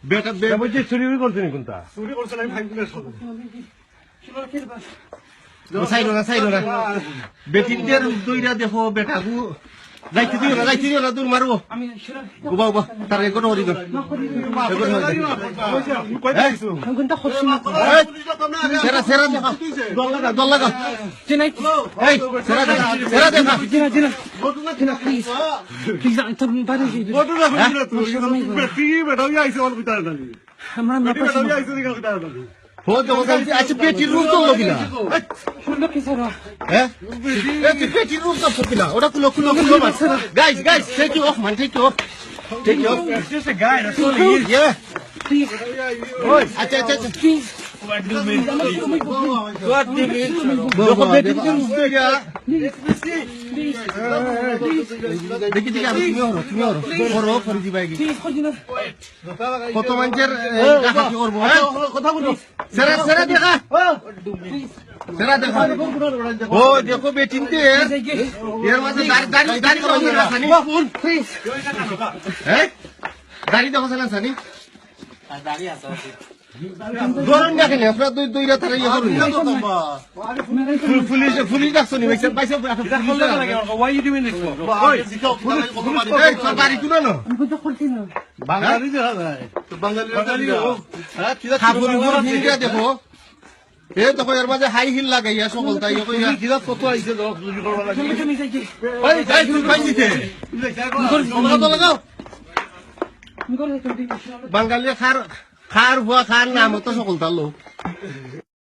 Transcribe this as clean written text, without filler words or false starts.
বেটা বলছি চুরি করছে নি কোনটা চুরি করছে না সাইড না বেটিনদের দুইটা দেখো বেটাকু যাইতে দিও না দূর মারবো উবা উবা তার এগোনো হরি দল সেরা দেখা দল লাগা এই সেরা দেখা আচ্ছা পেটির রূপ তো লোকিলা পেটির রূপ তো লোকিলা ওটা খুলো guys take you off man take you off it's just a guy that's all he is yeah acha please what do you mean দেখো পেটির রূপ দিয়া দেখি তুমি ওরো করে দিবাইগি কত মানুষের ডাকাতি করব কথা বলো সেরা দেখা সেরা দেখা ও দেখো বেটিনতে এর মাঝে গাড়ি করবে না সানি ফোন প্লিজ হ্যাঁ গাড়ি দেখো সানি গাড়ি আছে গরম দেখেন আপনারা দুই রাত ইয়ে করুন পুলিশ ডাকছো নি পাইছে why you doing this for এই সরকারি তুলো না আমি তো করছি না বাঙালি তো বাঙালি হ্যাঁ কি খাবুরি গরম নিয়ে দেখো এ দেখো এর মাঝে হাই হিল লাগাইয়া সকলটা ইয়ে কইয়া কিরা কত আইছে চুরি করবা লাগে তুমি যাই কি ওই যাই তুমি পাইছিতে তো লাগাও বাঙালি খার ভুয়া খার নাম তো সকলটা লোক